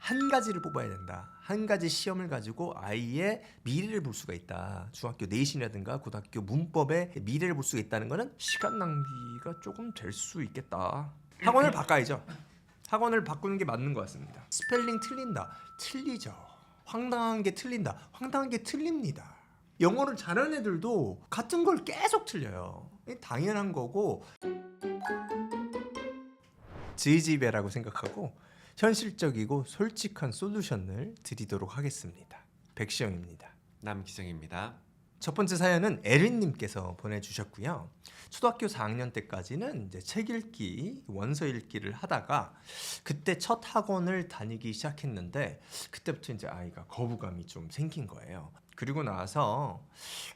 한 가지를 뽑아야 된다. 한 가지 시험을 가지고 아이의 미래를 볼 수가 있다. 중학교 내신이라든가 고등학교 문법의 미래를 볼 수가 있다는 거는 시간 낭비가 조금 될 수 있겠다. 학원을 바꿔야죠. 학원을 바꾸는 게 맞는 것 같습니다. 스펠링 틀린다. 틀리죠. 황당한 게 틀린다. 황당한 게 틀립니다. 영어를 잘하는 애들도 같은 걸 계속 틀려요. 당연한 거고 지지배라고 생각하고 현실적이고 솔직한 솔루션을 드리도록 하겠습니다. 백시영입니다. 남기정입니다. 첫 번째 사연은 에린님께서 보내주셨고요. 초등학교 4학년 때까지는 이제 책 읽기, 원서 읽기를 하다가 그때 첫 학원을 다니기 시작했는데 그때부터 이제 아이가 거부감이 좀 생긴 거예요. 그리고 나서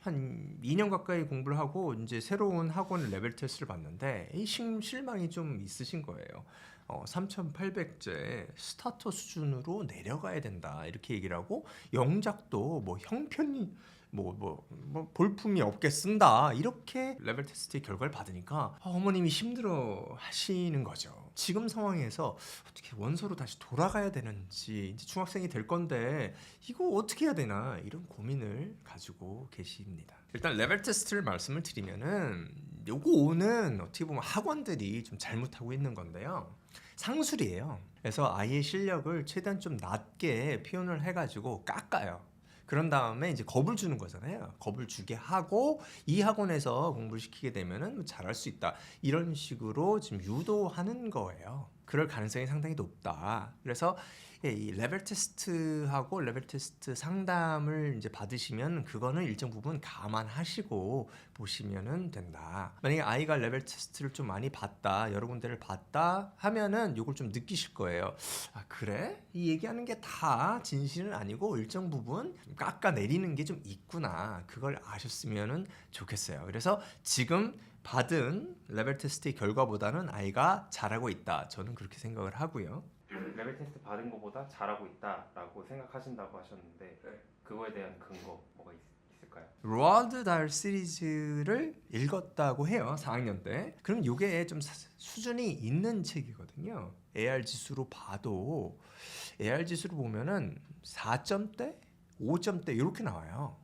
한 2년 가까이 공부를 하고 이제 새로운 학원 레벨 테스트를 봤는데 이 실망이 좀 있으신 거예요. 3,800제 스타터 수준으로 내려가야 된다 이렇게 얘기를 하고 영작도 뭐 형편이 뭐 볼품이 없게 쓴다 이렇게 레벨 테스트의 결과를 받으니까 어머님이 힘들어 하시는 거죠. 지금 상황에서 어떻게 원서로 다시 돌아가야 되는지 이제 중학생이 될 건데 이거 어떻게 해야 되나 이런 고민을 가지고 계십니다. 일단 레벨 테스트를 말씀을 드리면은 요거 오는 어떻게 보면 학원들이 좀 잘못하고 있는 건데요. 상술이에요. 그래서 아이의 실력을 최대한 좀 낮게 표현을 해가지고 깎아요. 그런 다음에 이제 겁을 주는 거잖아요. 겁을 주게 하고 이 학원에서 공부를 시키게 되면은 잘할 수 있다. 이런 식으로 지금 유도하는 거예요. 그럴 가능성이 상당히 높다. 그래서 이 레벨 테스트하고 레벨 테스트 상담을 이제 받으시면 그거는 일정 부분 감안하시고 보시면은 된다. 만약에 아이가 레벨 테스트를 좀 많이 봤다, 여러 군데를 봤다 하면은 이걸 좀 느끼실 거예요. 아 그래? 이 얘기하는 게 다 진실은 아니고 일정 부분 좀 깎아내리는 게 좀 있구나. 그걸 아셨으면은 좋겠어요. 그래서 지금 받은 레벨 테스트의 결과보다는 아이가 잘하고 있다. 저는 그렇게 생각을 하고요. 레벨 테스트 받은 것보다 잘하고 있다라고 생각하신다고 하셨는데 그거에 대한 근거 뭐가 있을까요? 로알드 달 시리즈를 읽었다고 해요. 4학년 때. 그럼 이게 좀 수준이 있는 책이거든요. AR 지수로 봐도 AR 지수로 보면은 4점대, 5점대 이렇게 나와요.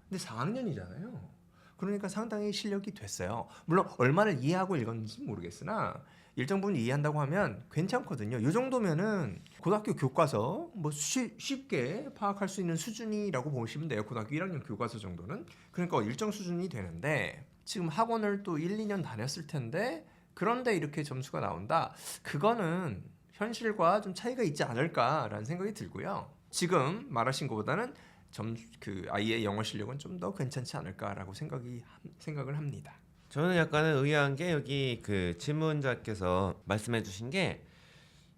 근데 4학년이잖아요. 그러니까 상당히 실력이 됐어요. 물론 얼마나 이해하고 읽었는지 모르겠으나 일정 부분 이해한다고 하면 괜찮거든요. 이 정도면은 고등학교 교과서 뭐 쉽게 파악할 수 있는 수준이라고 보시면 돼요. 고등학교 1학년 교과서 정도는. 그러니까 일정 수준이 되는데 지금 학원을 또 1, 2년 다녔을 텐데 그런데 이렇게 점수가 나온다. 그거는 현실과 좀 차이가 있지 않을까라는 생각이 들고요. 지금 말하신 것보다는 그 아이의 영어 실력은 좀 더 괜찮지 않을까라고 생각을 합니다. 저는 약간은 의아한 게 여기 그 질문자께서 말씀해주신 게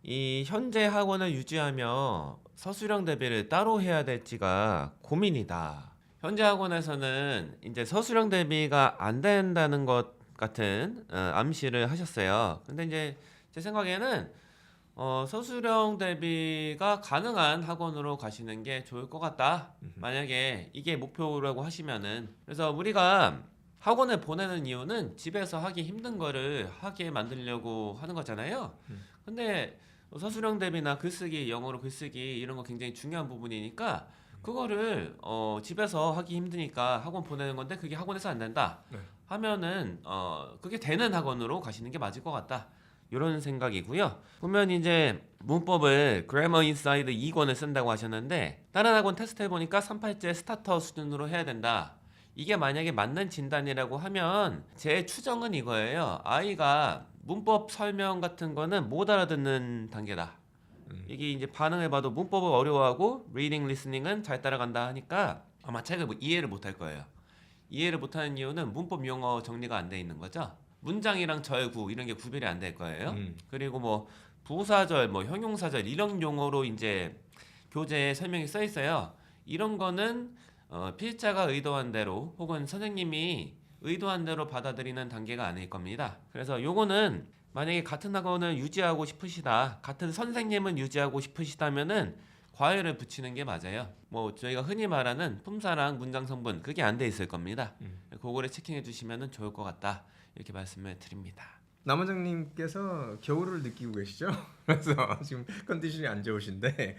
이 현재 학원을 유지하며 서술형 대비를 따로 해야 될지가 고민이다. 현재 학원에서는 이제 서술형 대비가 안 된다는 것 같은 암시를 하셨어요. 근데 이제 제 생각에는 서술형 대비가 가능한 학원으로 가시는 게 좋을 것 같다. 만약에 이게 목표라고 하시면은. 그래서 우리가 학원을 보내는 이유는 집에서 하기 힘든 거를 하게 만들려고 하는 거잖아요. 근데 서술형 대비나 글쓰기, 영어로 글쓰기 이런 거 굉장히 중요한 부분이니까 그거를 집에서 하기 힘드니까 학원 보내는 건데 그게 학원에서 안 된다 네. 하면은 그게 되는 학원으로 가시는 게 맞을 것 같다. 이런 생각이고요. 보면 이제 문법을 Grammar Inside 2권을 쓴다고 하셨는데 다른 학원 테스트 해보니까 38제 스타터 수준으로 해야 된다. 이게 만약에 맞는 진단이라고 하면 제 추정은 이거예요. 아이가 문법 설명 같은 거는 못 알아듣는 단계다. 이게 이제 반응해봐도 문법을 어려워하고 리딩, 리스닝은 잘 따라간다 하니까 아마 책을 이해를 못 할 거예요. 이해를 못하는 이유는 문법 용어 정리가 안 돼 있는 거죠. 문장이랑 절구 이런 게 구별이 안 될 거예요. 그리고 뭐 부사절, 뭐 형용사절 이런 용어로 이제 교재에 설명이 써 있어요. 이런 거는 필자가 의도한 대로 혹은 선생님이 의도한 대로 받아들이는 단계가 아닐 겁니다. 그래서 요거는 만약에 같은 학원을 유지하고 싶으시다, 같은 선생님을 유지하고 싶으시다면은 과외를 붙이는 게 맞아요. 뭐 저희가 흔히 말하는 품사랑 문장 성분 그게 안 돼 있을 겁니다. 그거를 체킹해 주시면 좋을 것 같다 이렇게 말씀을 드립니다. 남원장님께서 겨울을 느끼고 계시죠? 그래서 지금 컨디션이 안 좋으신데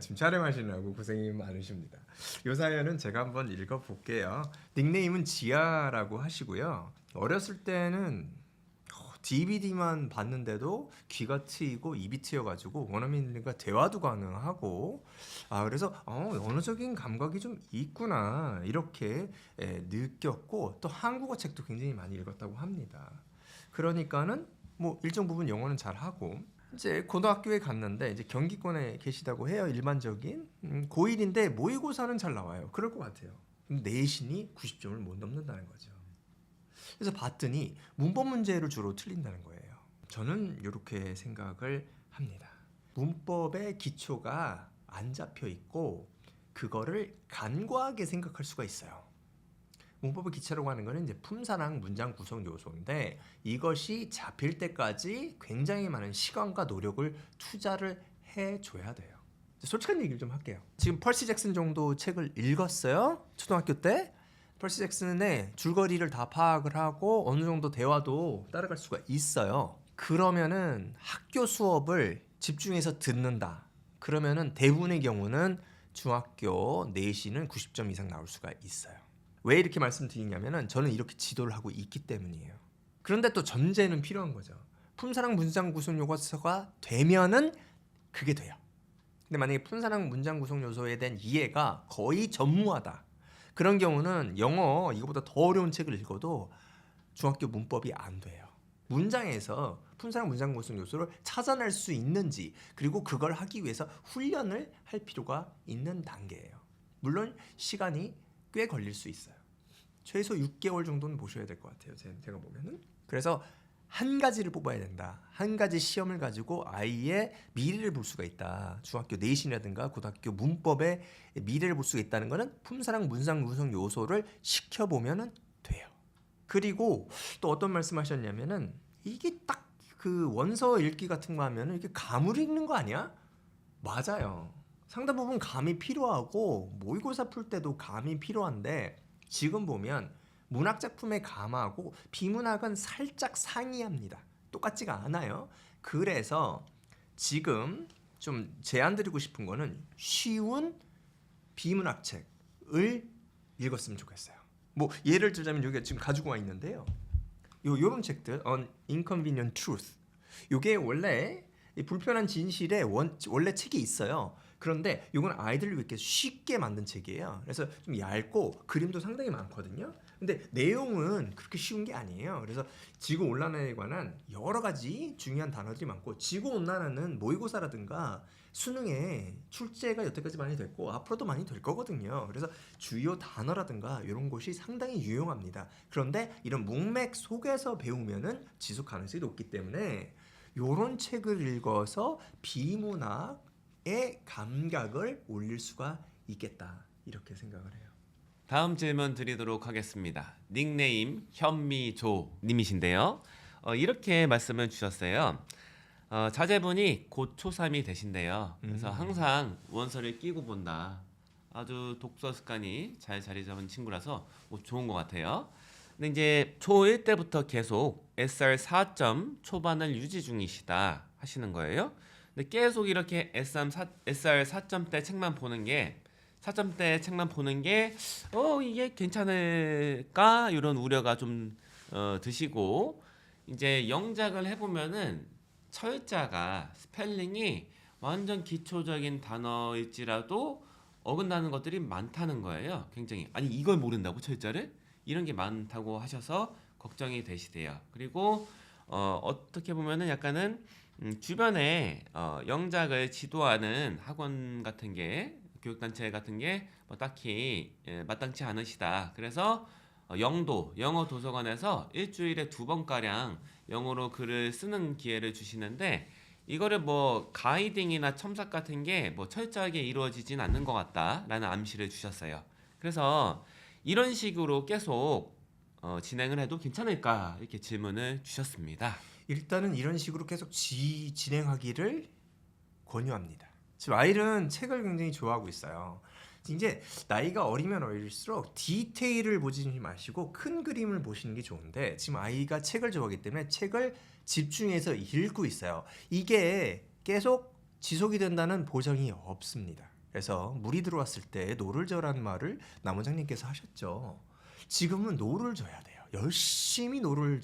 지금 촬영하시느라고 고생이 많으십니다. 이 사연은 제가 한번 읽어볼게요. 닉네임은 지아라고 하시고요. 어렸을 때는 DVD만 봤는데도 귀가 트이고 입이 트여가지고 원어민들과 대화도 가능하고 그래서 언어적인 감각이 좀 있구나 이렇게 느꼈고 또 한국어 책도 굉장히 많이 읽었다고 합니다. 그러니까는 뭐 일정 부분 영어는 잘 하고 이제 고등학교에 갔는데 이제 경기권에 계시다고 해요. 일반적인 고1인데 모의고사는 잘 나와요. 그럴 것 같아요. 근데 내신이 90점을 못 넘는다는 거죠. 그래서 봤더니 문법 문제를 주로 틀린다는 거예요. 저는 이렇게 생각을 합니다. 문법의 기초가 안 잡혀 있고 그거를 간과하게 생각할 수가 있어요. 문법의 기초라고 하는 것은 이제 품사랑 문장 구성 요소인데 이것이 잡힐 때까지 굉장히 많은 시간과 노력을 투자를 해줘야 돼요. 솔직한 얘기를 좀 할게요. 지금 펄시 잭슨 정도 책을 읽었어요. 초등학교 때. 펄시 잭슨의 줄거리를 다 파악을 하고 어느 정도 대화도 따라갈 수가 있어요. 그러면은 학교 수업을 집중해서 듣는다. 그러면은 대부분의 경우는 중학교 내신은 90점 이상 나올 수가 있어요. 왜 이렇게 말씀드리냐면은 저는 이렇게 지도를 하고 있기 때문이에요. 그런데 또 전제는 필요한 거죠. 품사랑 문장 구성 요소가 되면은 그게 돼요. 근데 만약에 품사랑 문장 구성 요소에 대한 이해가 거의 전무하다. 그런 경우는 영어 이거보다 더 어려운 책을 읽어도 중학교 문법이 안 돼요. 문장에서 품사랑 문장 구성 요소를 찾아낼 수 있는지 그리고 그걸 하기 위해서 훈련을 할 필요가 있는 단계예요. 물론 시간이 꽤 걸릴 수 있어요. 최소 6개월 정도는 보셔야 될 것 같아요. 제가 보면은. 그래서 한 가지를 뽑아야 된다. 한 가지 시험을 가지고 아이의 미래를 볼 수가 있다. 중학교 내신이라든가 고등학교 문법의 미래를 볼 수가 있다는 것은 품사랑 문장 구성 요소를 시켜보면 돼요. 그리고 또 어떤 말씀하셨냐면은 이게 딱 그 원서 읽기 같은 거 하면은 이게 감으로 읽는 거 아니야? 맞아요. 상당 부분 감이 필요하고 모의고사 풀 때도 감이 필요한데 지금 보면 문학 작품의 감하고 비문학은 살짝 상이합니다. 똑같지가 않아요. 그래서 지금 좀 제안 드리고 싶은 거는 쉬운 비문학 책을 읽었으면 좋겠어요. 뭐 예를 들자면 여기 지금 가지고 와 있는데요. 요런 책들 On Inconvenient Truth. 요게 원래 이 불편한 진실에 원래 책이 있어요. 그런데 이건 아이들을 위해 쉽게 만든 책이에요. 그래서 좀 얇고 그림도 상당히 많거든요. 근데 내용은 그렇게 쉬운 게 아니에요. 그래서 지구 온난화에 관한 여러 가지 중요한 단어들이 많고 지구 온난화는 모의고사라든가 수능에 출제가 여태까지 많이 됐고 앞으로도 많이 될 거거든요. 그래서 주요 단어라든가 이런 것이 상당히 유용합니다. 그런데 이런 문맥 속에서 배우면은 지속 가능성이 높기 때문에 이런 책을 읽어서 비문학의 감각을 올릴 수가 있겠다 이렇게 생각을 해요. 다음 질문 드리도록 하겠습니다. 닉네임 현미조 님이신데요. 이렇게 말씀을 주셨어요. 자제분이 곧 초3이 되신대요. 그래서 항상 원서를 끼고 본다. 아주 독서 습관이 잘 자리 잡은 친구라서 좋은 것 같아요. 근데 이제 초1 때부터 계속 SR 4점 초반을 유지 중이시다 하시는 거예요. 근데 계속 이렇게 SR 4점대 책만 보는 게 4점대 책만 보는 게 이게 괜찮을까 이런 우려가 좀 드시고 이제 영작을 해보면은 철자가 스펠링이 완전 기초적인 단어일지라도 어긋나는 것들이 많다는 거예요. 굉장히 아니 이걸 모른다고 철자를? 이런 게 많다고 하셔서 걱정이 되시대요. 그리고 어떻게 보면은 약간은 주변에 영작을 지도하는 학원 같은 게 교육단체 같은 게 뭐 딱히 마땅치 않으시다. 그래서 영어 도서관에서 일주일에 2번가량 영어로 글을 쓰는 기회를 주시는데 이거를 뭐 가이딩이나 첨삭 같은 게 뭐 철저하게 이루어지진 않는 것 같다라는 암시를 주셨어요. 그래서 이런 식으로 계속 진행을 해도 괜찮을까 이렇게 질문을 주셨습니다. 일단은 이런 식으로 계속 진행하기를 권유합니다. 지금 아이는 책을 굉장히 좋아하고 있어요. 이제 나이가 어리면 어릴수록 디테일을 보지 마시고 큰 그림을 보시는 게 좋은데 지금 아이가 책을 좋아하기 때문에 책을 집중해서 읽고 있어요. 이게 계속 지속이 된다는 보장이 없습니다. 그래서 물이 들어왔을 때 노를 저라는 말을 남 원장님께서 하셨죠. 지금은 노를 져야 돼요. 열심히 노를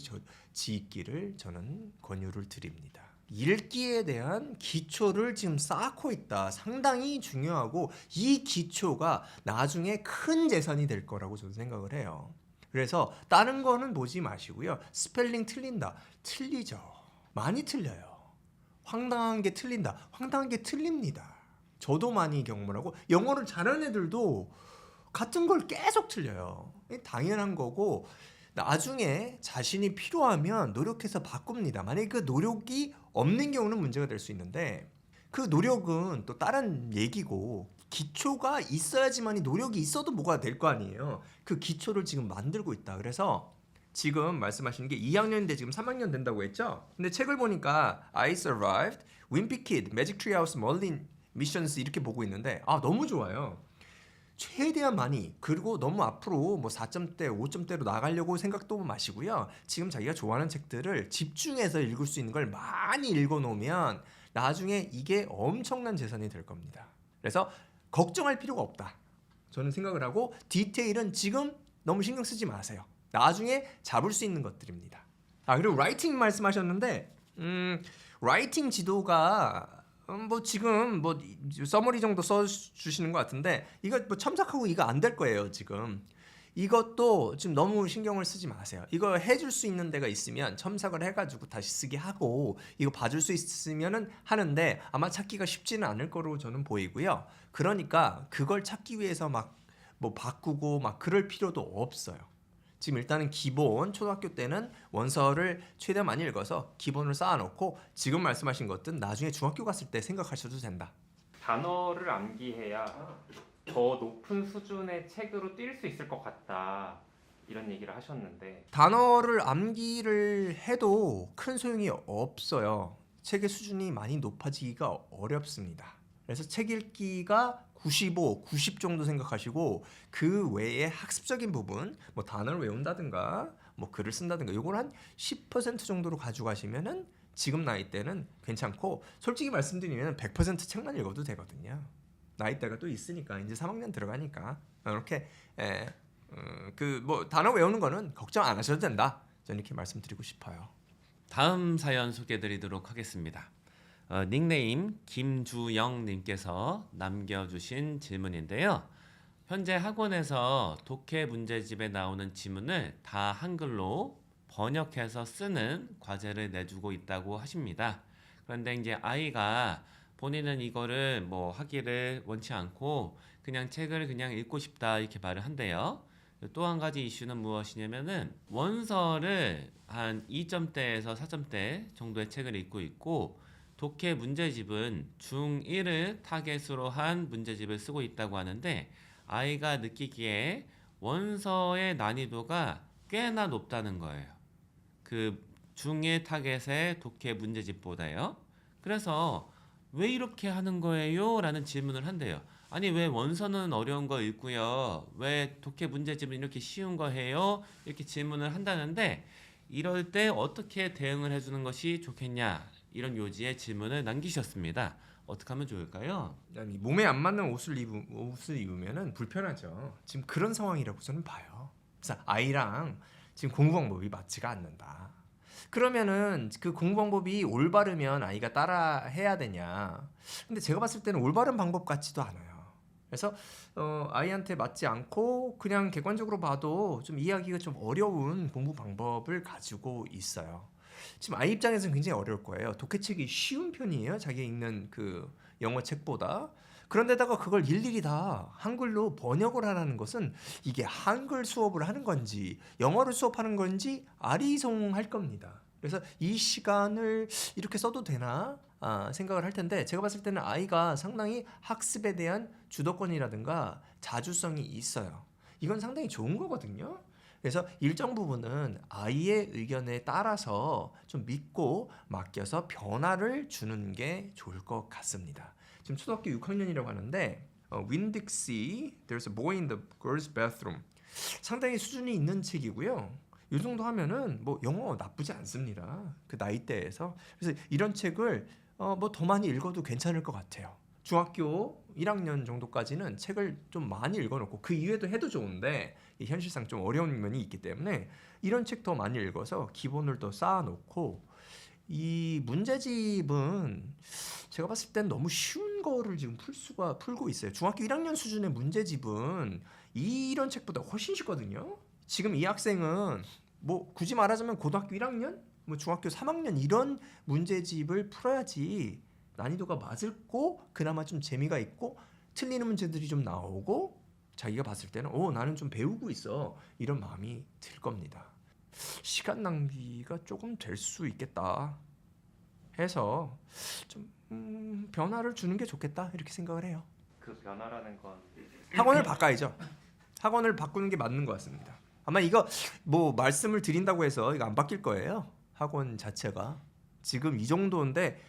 지기를 저는 권유를 드립니다. 읽기에 대한 기초를 지금 쌓고 있다. 상당히 중요하고 이 기초가 나중에 큰 재산이 될 거라고 저는 생각을 해요. 그래서 다른 거는 보지 마시고요. 스펠링 틀린다. 틀리죠. 많이 틀려요. 황당한 게 틀린다. 황당한 게 틀립니다. 저도 많이 경험을 하고 영어를 잘하는 애들도 같은 걸 계속 틀려요. 당연한 거고 나중에 자신이 필요하면 노력해서 바꿉니다. 만약에 그 노력이 없는 경우는 문제가 될 수 있는데 그 노력은 또 다른 얘기고 기초가 있어야지만이 노력이 있어도 뭐가 될 거 아니에요. 그 기초를 지금 만들고 있다. 그래서 지금 말씀하시는 게 2학년인데 지금 3학년 된다고 했죠? 근데 책을 보니까 I Survived, Wimpy Kid, Magic Tree House, Merlin Missions 이렇게 보고 있는데 너무 좋아요. 최대한 많이 그리고 너무 앞으로 뭐 4점대, 5점대로 나가려고 생각도 마시고요. 지금 자기가 좋아하는 책들을 집중해서 읽을 수 있는 걸 많이 읽어놓으면 나중에 이게 엄청난 재산이 될 겁니다. 그래서 걱정할 필요가 없다. 저는 생각을 하고 디테일은 지금 너무 신경 쓰지 마세요. 나중에 잡을 수 있는 것들입니다. 그리고 라이팅 말씀하셨는데 라이팅 지도가 뭐 지금 뭐 서머리 정도 써주시는 것 같은데 이거 뭐 첨삭하고 이거 안 될 거예요 지금. 이것도 지금 너무 신경을 쓰지 마세요. 이거 해줄 수 있는 데가 있으면 첨삭을 해가지고 다시 쓰게 하고 이거 봐줄 수 있으면은 하는데 아마 찾기가 쉽지는 않을 거로 저는 보이고요. 그러니까 그걸 찾기 위해서 막 뭐 바꾸고 막 그럴 필요도 없어요. 지금 일단은 기본 초등학교 때는 원서를 최대한 많이 읽어서 기본을 쌓아놓고 지금 말씀하신 것들은 나중에 중학교 갔을 때 생각하셔도 된다. 단어를 암기해야 더 높은 수준의 책으로 뛸 수 있을 것 같다 이런 얘기를 하셨는데 단어를 암기를 해도 큰 소용이 없어요. 책의 수준이 많이 높아지기가 어렵습니다. 그래서 책 읽기가 95, 90 정도 생각하시고 그 외에 학습적인 부분, 뭐 단어를 외운다든가, 뭐 글을 쓴다든가, 요걸 한 10% 정도로 가져가시면은 지금 나이 때는 괜찮고, 솔직히 말씀드리면 100% 책만 읽어도 되거든요. 나이대가 또 있으니까 이제 3학년 들어가니까 이렇게 그 뭐 단어 외우는 거는 걱정 안 하셔도 된다. 저는 이렇게 말씀드리고 싶어요. 다음 사연 소개해드리도록 하겠습니다. 닉네임 김주영님께서 남겨주신 질문인데요. 현재 학원에서 독해 문제집에 나오는 지문을 다 한글로 번역해서 쓰는 과제를 내주고 있다고 하십니다. 그런데 이제 아이가 본인은 이거를 뭐 하기를 원치 않고 그냥 책을 그냥 읽고 싶다 이렇게 말을 한대요. 또 한 가지 이슈는 무엇이냐면은 원서를 한 2점대에서 4점대 정도의 책을 읽고 있고 독해 문제집은 중1을 타겟으로 한 문제집을 쓰고 있다고 하는데 아이가 느끼기에 원서의 난이도가 꽤나 높다는 거예요. 그 중1 타겟의 독해 문제집보다요. 그래서 왜 이렇게 하는 거예요? 라는 질문을 한대요. 아니 왜 원서는 어려운 거 읽고요. 왜 독해 문제집은 이렇게 쉬운 거 해요? 이렇게 질문을 한다는데 이럴 때 어떻게 대응을 해주는 것이 좋겠냐? 이런 요지의 질문을 남기셨습니다. 어떻게 하면 좋을까요? 아니, 몸에 안 맞는 옷을 입으면 불편하죠. 지금 그런 상황이라고 저는 봐요. 그래서 아이랑 지금 공부 방법이 맞지가 않는다. 그러면은 그 공부 방법이 올바르면 아이가 따라 해야 되냐? 근데 제가 봤을 때는 올바른 방법 같지도 않아요. 그래서 아이한테 맞지 않고 그냥 객관적으로 봐도 좀 이해하기가 좀 어려운 공부 방법을 가지고 있어요. 지금 아이 입장에서는 굉장히 어려울 거예요. 독해책이 쉬운 편이에요. 자기 읽는 그 영어 책보다. 그런데다가 그걸 일일이 다 한글로 번역을 하라는 것은 이게 한글 수업을 하는 건지 영어를 수업하는 건지 아리송할 겁니다. 그래서 이 시간을 이렇게 써도 되나 생각을 할 텐데 제가 봤을 때는 아이가 상당히 학습에 대한 주도권이라든가 자주성이 있어요. 이건 상당히 좋은 거거든요. 그래서 일정 부분은 아이의 의견에 따라서 좀 믿고 맡겨서 변화를 주는 게 좋을 것 같습니다. 지금 초등학교 6학년이라고 하는데 윈딕시 There's a boy in the girls' bathroom. 상당히 수준이 있는 책이고요. 이 정도 하면은 뭐 영어 나쁘지 않습니다. 그 나이대에서. 그래서 이런 책을 뭐 더 많이 읽어도 괜찮을 것 같아요. 중학교 1학년 정도까지는 책을 좀 많이 읽어놓고 그 이외에도 해도 좋은데 현실상 좀 어려운 면이 있기 때문에 이런 책 더 많이 읽어서 기본을 더 쌓아놓고 이 문제집은 제가 봤을 땐 너무 쉬운 거를 지금 풀고 있어요. 중학교 1학년 수준의 문제집은 이런 책보다 훨씬 쉽거든요. 지금 이 학생은 뭐 굳이 말하자면 고등학교 1학년, 뭐 중학교 3학년 이런 문제집을 풀어야지 난이도가 맞고 그나마 좀 재미가 있고 틀리는 문제들이 좀 나오고 자기가 봤을 때는 나는 좀 배우고 있어 이런 마음이 들 겁니다. 시간 낭비가 조금 될 수 있겠다 해서 좀 변화를 주는 게 좋겠다 이렇게 생각을 해요. 그 변화라는 건 학원을 바꿔야죠. 학원을 바꾸는 게 맞는 것 같습니다. 아마 이거 뭐 말씀을 드린다고 해서 이거 안 바뀔 거예요. 학원 자체가 지금 이 정도인데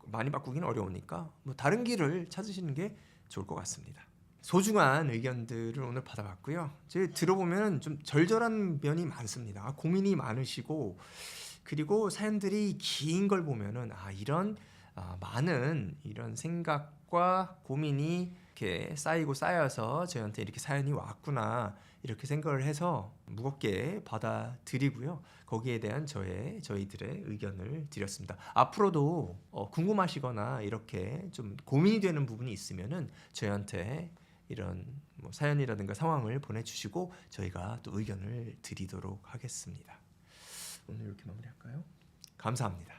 많이 바꾸기는 어려우니까 뭐 다른 길을 찾으시는 게 좋을 것 같습니다. 소중한 의견들을 오늘 받아봤고요. 제가 들어보면 좀 절절한 면이 많습니다. 고민이 많으시고 그리고 사연들이 긴 걸 보면은 이런 많은 이런 생각과 고민이 이렇게 쌓이고 쌓여서 저희한테 이렇게 사연이 왔구나 이렇게 생각을 해서 무겁게 받아들이고요. 거기에 대한 저희들의 의견을 드렸습니다. 앞으로도 궁금하시거나 이렇게 좀 고민이 되는 부분이 있으면은 저희한테 이런 뭐 사연이라든가 상황을 보내주시고 저희가 또 의견을 드리도록 하겠습니다. 오늘 이렇게 마무리할까요? 감사합니다.